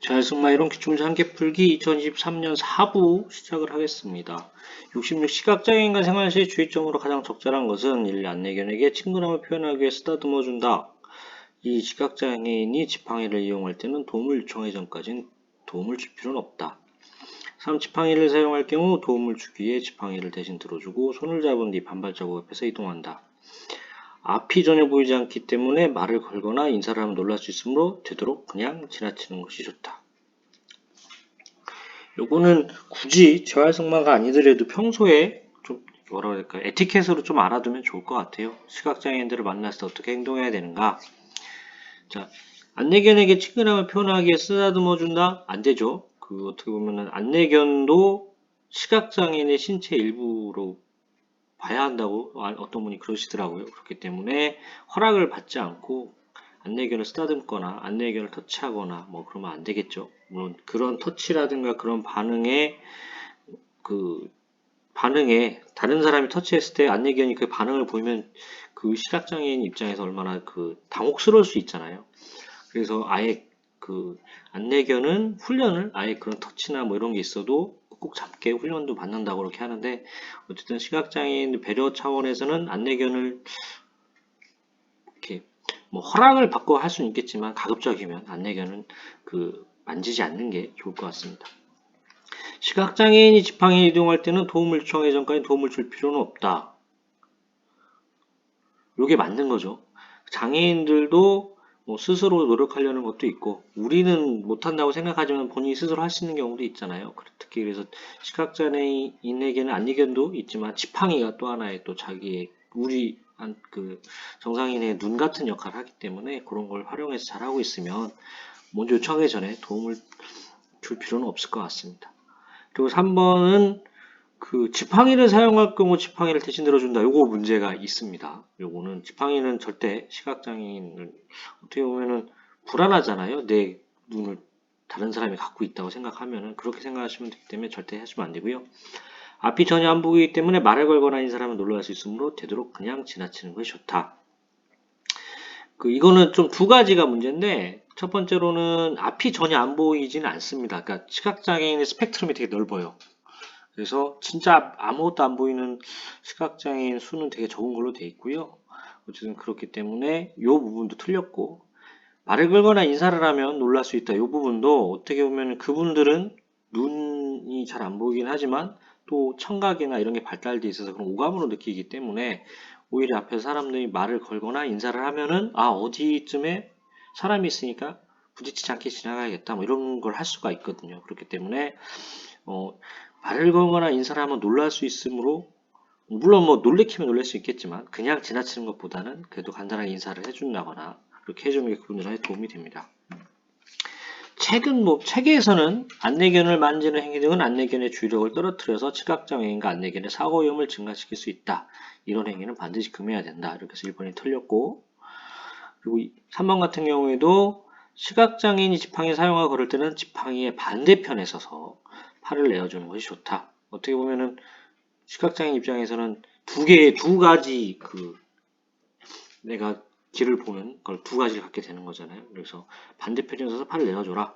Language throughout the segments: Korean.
자연승마 이론 기출문제 한개 풀기 2023년 4부 시작을 하겠습니다. 66 시각장애 인간 생활 시 주의점으로 가장 적절한 것은 1. 안내견에게 친근함을 표현하기 위해 쓰다듬어 준다. 2. 시각장애인이 지팡이를 이용할 때는 도움을 요청하기 전까진 도움을 줄 필요는 없다. 3. 지팡이를 사용할 경우 도움을 주기 위해 지팡이를 대신 들어주고 손을 잡은 뒤 반발자국 옆에서 이동한다. 앞이 전혀 보이지 않기 때문에 말을 걸거나 인사를 하면 놀랄 수 있으므로 되도록 그냥 지나치는 것이 좋다. 요거는 굳이 재활승마가 아니더라도 평소에 좀 뭐라 그럴까 에티켓으로 좀 알아두면 좋을 것 같아요. 시각장애인들을 만났을 때 어떻게 행동해야 되는가. 자, 안내견에게 친근함을 표현하기 위해 쓰다듬어 준다? 안 되죠. 그 어떻게 보면은 안내견도 시각장애인의 신체 일부로 봐야 한다고 어떤 분이 그러시더라고요. 그렇기 때문에 허락을 받지 않고 안내견을 쓰다듬거나 안내견을 터치하거나 뭐 그러면 안 되겠죠. 물론 그런 터치라든가 그런 반응에 다른 사람이 터치했을 때 안내견이 그 반응을 보이면 그 시각장애인 입장에서 얼마나 당혹스러울 수 있잖아요. 그래서 아예 그 안내견은 훈련을 아예 그런 터치나 뭐 이런 게 있어도 꼭 잡게 훈련도 받는다고 그렇게 하는데, 어쨌든 시각장애인 배려 차원에서는 안내견을 이렇게 뭐 허락을 받고 할 수는 있겠지만 가급적이면 안내견은 만지지 않는 게 좋을 것 같습니다. 시각장애인이 지팡이 이동할 때는 도움을 요청하기 전까지 도움을 줄 필요는 없다. 이게 맞는 거죠. 장애인들도 뭐 스스로 노력하려는 것도 있고, 우리는 못한다고 생각하지만 본인이 스스로 할 수 있는 경우도 있잖아요. 특히 그래서 시각장애인에게는 안내견도 있지만 지팡이가 또 하나의 또 자기의 정상인의 눈 같은 역할을 하기 때문에 그런 걸 활용해서 잘하고 있으면 먼저 요청하기 전에 도움을 줄 필요는 없을 것 같습니다. 그리고 3번은 지팡이를 사용할 경우 지팡이를 대신 들어준다. 요거 문제가 있습니다. 요거는 지팡이는 절대 시각장애인을 어떻게 보면은 불안하잖아요. 내 눈을 다른 사람이 갖고 있다고 생각하면은 그렇게 생각하시면 되기 때문에 절대 하시면 안 되고요. 앞이 전혀 안 보이기 때문에 말을 걸거나 인사를 하면 놀랄 수 있으므로 되도록 그냥 지나치는 것이 좋다. 이거는 좀 두 가지가 문제인데, 첫 번째로는 앞이 전혀 안 보이지는 않습니다. 그러니까 시각장애인의 스펙트럼이 되게 넓어요. 그래서 진짜 아무것도 안 보이는 시각장애인 수는 되게 적은 걸로 되어 있고요. 어쨌든 그렇기 때문에 이 부분도 틀렸고, 말을 걸거나 인사를 하면 놀랄 수 있다. 이 부분도 어떻게 보면 그분들은 눈이 잘 안 보이긴 하지만 또 청각이나 이런 게 발달되어 있어서 그런 오감으로 느끼기 때문에 오히려 앞에서 사람들이 말을 걸거나 인사를 하면은 어디쯤에 사람이 있으니까 부딪히지 않게 지나가야겠다 뭐 이런 걸 할 수가 있거든요. 그렇기 때문에 말을 걸거나 인사를 하면 놀랄 수 있으므로, 물론 뭐 놀래키면 놀랄 수 있겠지만 그냥 지나치는 것보다는 그래도 간단하게 인사를 해준다거나 그렇게 해주는 게 그분들한테 도움이 됩니다. 책에서는 안내견을 만지는 행위 등은 안내견의 주의력을 떨어뜨려서 시각장애인과 안내견의 사고 위험을 증가시킬 수 있다. 이런 행위는 반드시 금해야 된다. 이렇게 해서 1번이 틀렸고, 그리고 3번 같은 경우에도 시각장애인이 지팡이 사용하고 걸을 때는 지팡이의 반대편에 서서 팔을 내어주는 것이 좋다. 어떻게 보면은 시각장애인 입장에서는 두 가지 내가 길을 보는 걸 두 가지를 갖게 되는 거잖아요. 그래서 반대편에 서서 팔을 내어줘라.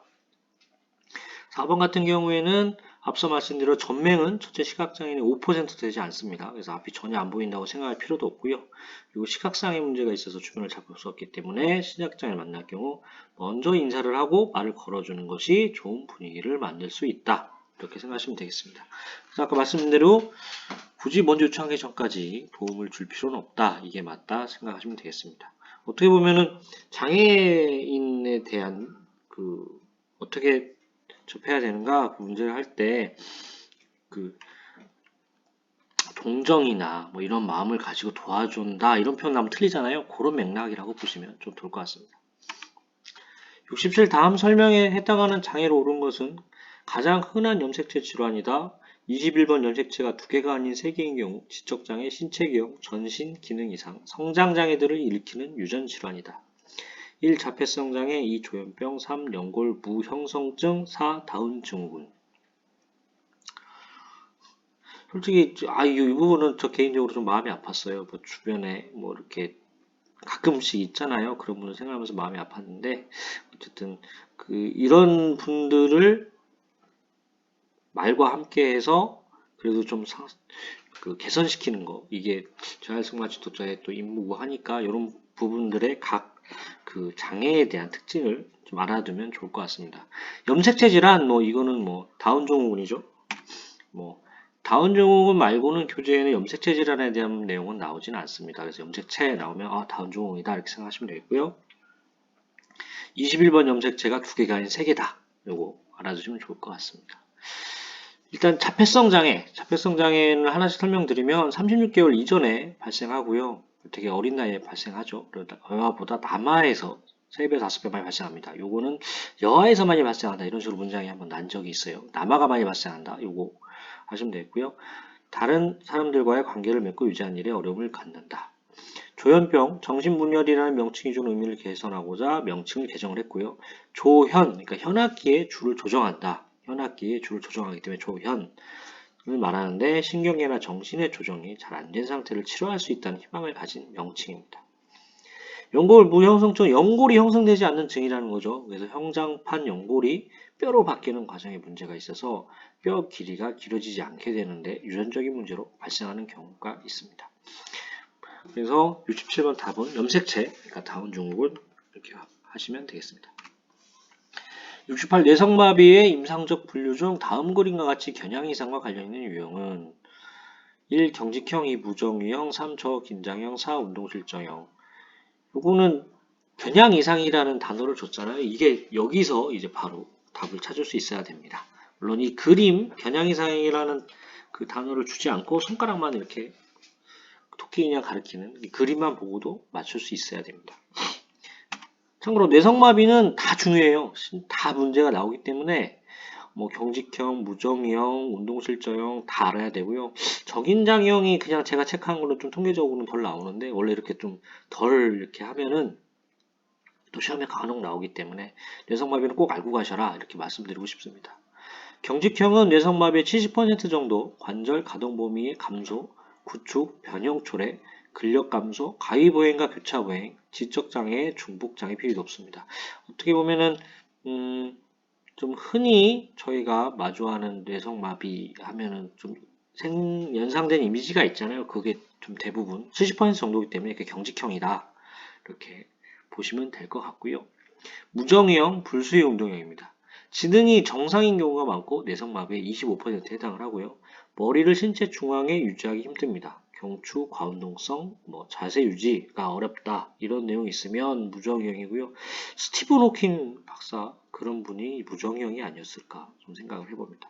4번 같은 경우에는 앞서 말씀드린 전맹은 첫째 시각장애인의 5% 되지 않습니다. 그래서 앞이 전혀 안 보인다고 생각할 필요도 없고요. 그리고 시각장애 문제가 있어서 주변을 잘 볼 수 없기 때문에 시각장애를 만날 경우 먼저 인사를 하고 말을 걸어주는 것이 좋은 분위기를 만들 수 있다. 이렇게 생각하시면 되겠습니다. 그래서 아까 말씀드린 대로 굳이 먼저 요청하기 전까지 도움을 줄 필요는 없다. 이게 맞다 생각하시면 되겠습니다. 어떻게 보면은 장애인에 대한 어떻게 접해야 되는가 문제를 할 때 동정이나 뭐 이런 마음을 가지고 도와준다 이런 표현 나면 틀리잖아요. 그런 맥락이라고 보시면 좀 좋을 것 같습니다. 67 다음 설명에 해당하는 장애로 옳은 것은 가장 흔한 염색체 질환이다. 21번 염색체가 2개가 아닌 3개인 경우 지적장애, 신체기형, 전신 기능 이상, 성장장애들을 일으키는 유전 질환이다. 1. 자폐성 장애, 2. 조현병, 3. 연골 무형성증, 4. 다운 증후군. 솔직히 이 부분은 저 개인적으로 좀 마음이 아팠어요. 뭐 주변에 뭐 이렇게 가끔씩 있잖아요. 그런 분을 생각하면서 마음이 아팠는데, 어쨌든 이런 분들을 말과 함께 해서 그래도 좀 개선시키는 거, 이게 자율승마 지도자의 또 임무고 하니까 이런 부분들의 각 장애에 대한 특징을 좀 알아두면 좋을 것 같습니다. 염색체 질환, 이거는 다운 증후군이죠. 다운 증후군 말고는 교재에는 염색체 질환에 대한 내용은 나오지는 않습니다. 그래서 염색체 나오면 다운 증후군이다 이렇게 생각하시면 되겠고요. 21번 염색체가 2개가 아닌 3개다. 요거 알아두시면 좋을 것 같습니다. 일단 자폐성 장애는 하나씩 설명드리면 36개월 이전에 발생하고요. 되게 어린 나이에 발생하죠. 그러다 여아보다 남아에서 3배, 5배 많이 발생합니다. 요거는 여아에서 많이 발생한다. 이런 식으로 문장이 한번 난 적이 있어요. 남아가 많이 발생한다. 요거 하시면 되겠고요. 다른 사람들과의 관계를 맺고 유지하는 일에 어려움을 갖는다. 조현병, 정신분열이라는 명칭이 준 의미를 개선하고자 명칭을 개정을 했고요. 조현, 그러니까 현악기의 줄을 조정한다. 현악기의 줄을 조정하기 때문에 조현을 말하는데 신경계나 정신의 조정이 잘 안 된 상태를 치료할 수 있다는 희망을 가진 명칭입니다. 연골 무형성증, 연골이 형성되지 않는 증이라는 거죠. 그래서 형장판 연골이 뼈로 바뀌는 과정에 문제가 있어서 뼈 길이가 길어지지 않게 되는데 유전적인 문제로 발생하는 경우가 있습니다. 그래서 67번 답은 염색체, 그러니까 다운 증후군 이렇게 하시면 되겠습니다. 68 뇌성마비의 임상적 분류 중 다음 그림과 같이 겨냥 이상과 관련 있는 유형은 1. 경직형, 2. 무정유형, 3. 저긴장형, 4. 운동실정형. 요거는 겨냥 이상이라는 단어를 줬잖아요. 이게 여기서 이제 바로 답을 찾을 수 있어야 됩니다. 물론 이 그림, 겨냥 이상이라는 그 단어를 주지 않고 손가락만 이렇게 토끼인형 가리키는 이 그림만 보고도 맞출 수 있어야 됩니다. 참고로 뇌성마비는 다 중요해요. 다 문제가 나오기 때문에 경직형, 무정형, 운동실조형 다 알아야 되고요. 저긴장형이 그냥 제가 체크한 걸로 좀 통계적으로는 덜 나오는데 원래 이렇게 좀 덜 이렇게 하면은 또 시험에 간혹 나오기 때문에 뇌성마비는 꼭 알고 가셔라 이렇게 말씀드리고 싶습니다. 경직형은 뇌성마비의 70% 정도 관절 가동 범위의 감소, 구축, 변형 초래, 근력 감소, 가위보행과 교차보행, 지적장애, 중복장애 비율이 높습니다. 어떻게 보면은 좀 흔히 저희가 마주하는 뇌성마비 하면은 좀 연상된 이미지가 있잖아요. 그게 좀 대부분 70% 정도이기 때문에 이렇게 경직형이다 이렇게 보시면 될 것 같고요. 무정형, 불수의 운동형입니다. 지능이 정상인 경우가 많고 뇌성마비의 25%에 해당을 하고요. 머리를 신체 중앙에 유지하기 힘듭니다. 경추, 과운동성, 자세 유지가 어렵다 이런 내용이 있으면 무정형이고요. 스티븐 호킹 박사 그런 분이 무정형이 아니었을까 좀 생각을 해봅니다.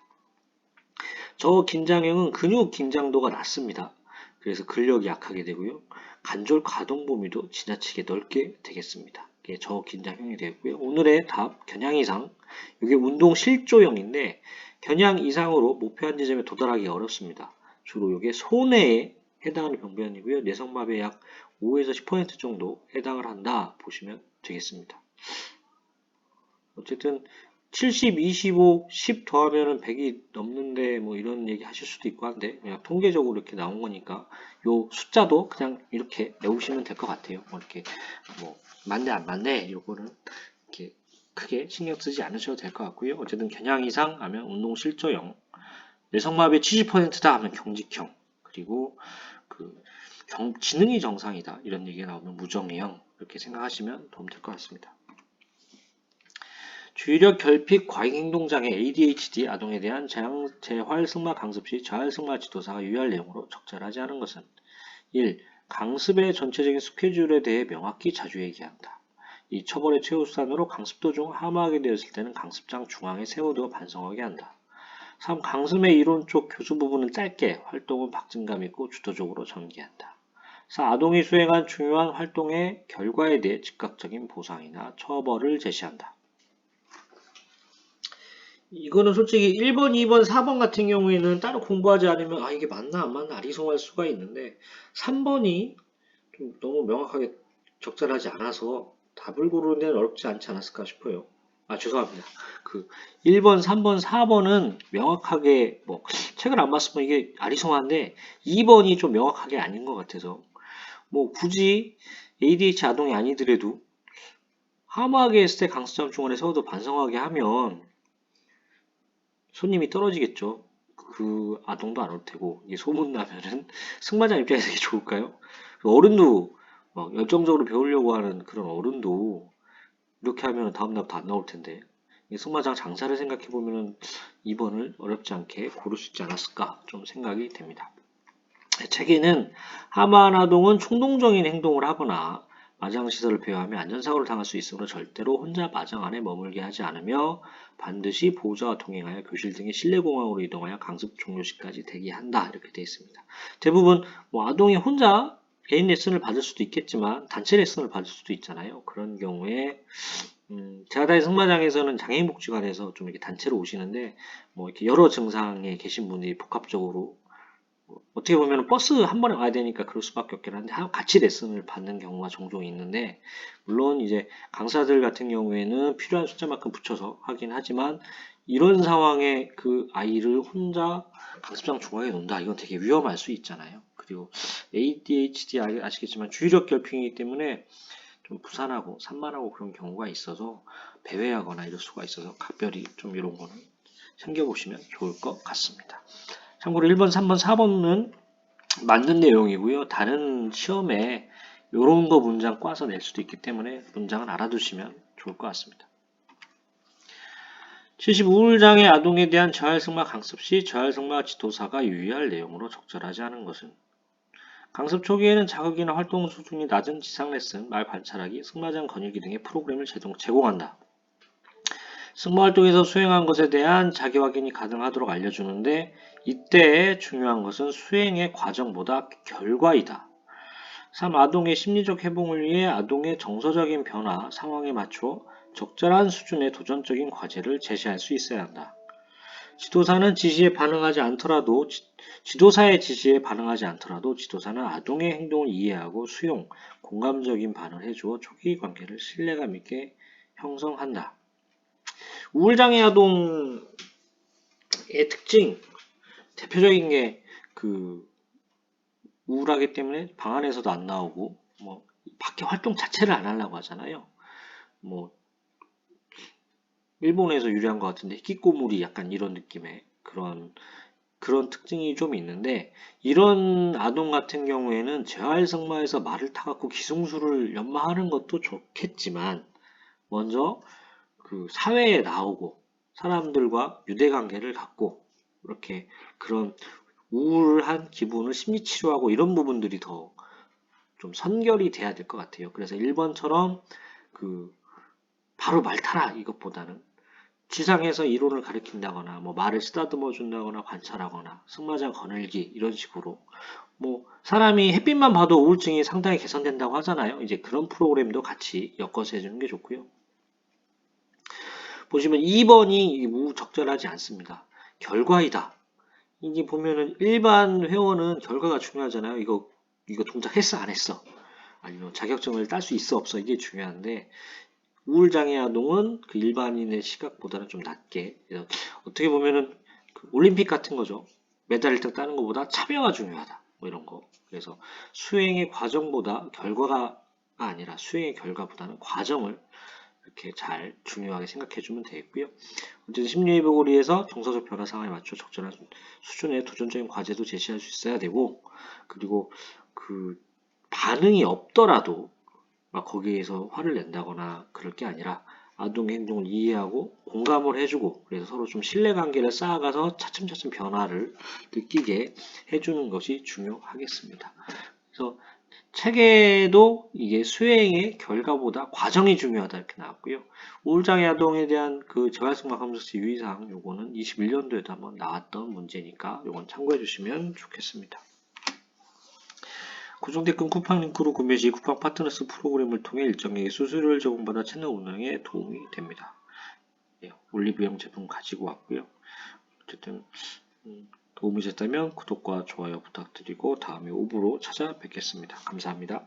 저긴장형은 근육 긴장도가 낮습니다. 그래서 근력이 약하게 되고요. 관절 가동 범위도 지나치게 넓게 되겠습니다. 이게 저긴장형이 되고요. 오늘의 답 겨냥 이상. 이게 운동 실조형인데 겨냥 이상으로 목표한 지점에 도달하기 어렵습니다. 주로 이게 손해에 해당하는 병변이고요. 뇌성마비의 약 5에서 10% 정도 해당을 한다 보시면 되겠습니다. 어쨌든 70, 25, 10 더하면은 100이 넘는데 이런 얘기 하실 수도 있고 한데 그냥 통계적으로 이렇게 나온 거니까 요 숫자도 그냥 이렇게 외우시면 될 것 같아요. 이렇게 맞네 안 맞네 요거는 이렇게 크게 신경 쓰지 않으셔도 될 것 같고요. 어쨌든 겨냥 이상 하면 운동 실조형, 뇌성마비 70%다 하면 경직형, 그리고 지능이 정상이다 이런 얘기가 나오면 무정형 이렇게 생각하시면 도움 될 것 같습니다. 주의력 결핍 과잉행동장애 ADHD 아동에 대한 재활승마 강습 시 자율승마 지도사가 유의할 내용으로 적절하지 않은 것은 1. 강습의 전체적인 스케줄에 대해 명확히 자주 얘기한다. 2. 처벌의 최우선으로 강습 도중 하마하게 되었을 때는 강습장 중앙에 세워두어 반성하게 한다. 3. 강습의 이론 쪽 교수 부분은 짧게, 활동은 박진감 있고 주도적으로 전개한다. 4. 아동이 수행한 중요한 활동의 결과에 대해 즉각적인 보상이나 처벌을 제시한다. 이거는 솔직히 1번, 2번, 4번 같은 경우에는 따로 공부하지 않으면 이게 맞나 안 맞나 아리송할 수가 있는데 3번이 좀 너무 명확하게 적절하지 않아서 답을 고르는 데는 어렵지 않지 않았을까 싶어요. 죄송합니다. 1번, 3번, 4번은 명확하게 책을 안 봤으면 이게 아리송한데 2번이 좀 명확하게 아닌 것 같아서 굳이 ADHD 아동이 아니더라도 하모하게 했을 때 강습장 중원에 세워도 반성하게 하면 손님이 떨어지겠죠. 그 아동도 안 올 테고 이게 소문나면은 승마장 입장에서 이게 좋을까요? 어른도 막 열정적으로 배우려고 하는 그런 어른도 이렇게 하면 다음날부터 안 나올 텐데 이 승마장 장사를 생각해 보면은 2번을 어렵지 않게 고를 수 있지 않았을까 좀 생각이 됩니다. 책에는 하만 아동은 충동적인 행동을 하거나 마장 시설을 배회하며 안전사고를 당할 수 있으므로 절대로 혼자 마장 안에 머물게 하지 않으며 반드시 보호자와 동행하여 교실 등의 실내 공항으로 이동하여 강습 종료 시까지 대기한다 이렇게 되어 있습니다. 대부분 뭐 아동이 혼자 개인 레슨을 받을 수도 있겠지만 단체 레슨을 받을 수도 있잖아요. 그런 경우에 제가 다닌 승마장에서는 장애인복지관에서 좀 이렇게 단체로 오시는데 뭐 이렇게 여러 증상에 계신 분이 복합적으로 어떻게 보면 버스 한 번에 와야 되니까 그럴 수밖에 없긴 한데 같이 레슨을 받는 경우가 종종 있는데 물론 이제 강사들 같은 경우에는 필요한 숫자만큼 붙여서 하긴 하지만 이런 상황에 그 아이를 혼자 강습장 중앙에 놓는다 이건 되게 위험할 수 있잖아요. 그리고 ADHD 아시겠지만 주의력 결핍이기 때문에 좀 부산하고 산만하고 그런 경우가 있어서 배회하거나 이럴 수가 있어서 각별히 좀 이런 거는 챙겨보시면 좋을 것 같습니다. 참고로 1번, 3번, 4번은 맞는 내용이고요. 다른 시험에 이런 거 문장 꽈서 낼 수도 있기 때문에 문장은 알아두시면 좋을 것 같습니다. 70. 우울장애 아동에 대한 재활승마 강습 시 재활승마 지도사가 유의할 내용으로 적절하지 않은 것은 강습 초기에는 자극이나 활동 수준이 낮은 지상 레슨, 말 관찰하기, 승마장 거닐기 등의 프로그램을 제공한다. 승마활동에서 수행한 것에 대한 자기 확인이 가능하도록 알려주는데 이때 중요한 것은 수행의 과정보다 결과이다. 3. 아동의 심리적 회복을 위해 아동의 정서적인 변화, 상황에 맞춰 적절한 수준의 도전적인 과제를 제시할 수 있어야 한다. 지도사의 지시에 반응하지 않더라도 지도사는 아동의 행동을 이해하고 수용, 공감적인 반응을 해주어 초기 관계를 신뢰감 있게 형성한다. 우울장애 아동의 특징, 대표적인 게 우울하기 때문에 방 안에서도 안 나오고 뭐 밖에 활동 자체를 안 하려고 하잖아요. 뭐 일본에서 유래한 것 같은데 히키코모리 약간 이런 느낌의 그런 특징이 좀 있는데 이런 아동 같은 경우에는 재활승마에서 말을 타갖고 기승술을 연마하는 것도 좋겠지만 먼저 그 사회에 나오고 사람들과 유대관계를 갖고 이렇게 그런 우울한 기분을 심리치료하고 이런 부분들이 더 좀 선결이 돼야 될 것 같아요. 그래서 1번처럼 바로 말 타라 이것보다는 지상에서 이론을 가르친다거나 뭐 말을 쓰다듬어 준다거나 관찰하거나 승마장 거늘기 이런 식으로 뭐 사람이 햇빛만 봐도 우울증이 상당히 개선된다고 하잖아요. 이제 그런 프로그램도 같이 엮어서 해주는 게 좋고요. 보시면 2번이 적절하지 않습니다. 결과이다. 이게 보면은 일반 회원은 결과가 중요하잖아요. 이거 동작 했어 안 했어? 아니면 자격증을 딸 수 있어 없어? 이게 중요한데 우울장애 아동은 그 일반인의 시각보다는 좀 낮게 어떻게 보면은 올림픽 같은 거죠. 메달 1등 따는 것보다 참여가 중요하다. 뭐 이런 거. 그래서 수행의 과정보다 결과가 아니라 수행의 결과보다는 과정을 이렇게 잘 중요하게 생각해주면 되겠고요. 어쨌든 심리회복을 위해서 정서적 변화 상황에 맞춰 적절한 수준의 도전적인 과제도 제시할 수 있어야 되고 그리고 반응이 없더라도 막 거기에서 화를 낸다거나 그럴 게 아니라 아동의 행동을 이해하고 공감을 해주고 그래서 서로 좀 신뢰관계를 쌓아가서 차츰차츰 변화를 느끼게 해주는 것이 중요하겠습니다. 그래서 책에도 이게 수행의 결과보다 과정이 중요하다 이렇게 나왔고요. 우울장애 아동에 대한 재활승마 감수시 유의사항 요거는 21년도에도 한번 나왔던 문제니까 요건 참고해 주시면 좋겠습니다. 고정댓글 쿠팡 링크로 구매 시 쿠팡 파트너스 프로그램을 통해 일정액의 수수료를 제공받아 채널 운영에 도움이 됩니다. 예, 올리브영 제품 가지고 왔고요. 어쨌든 도움이 됐다면 구독과 좋아요 부탁드리고 다음에 5부로 찾아뵙겠습니다. 감사합니다.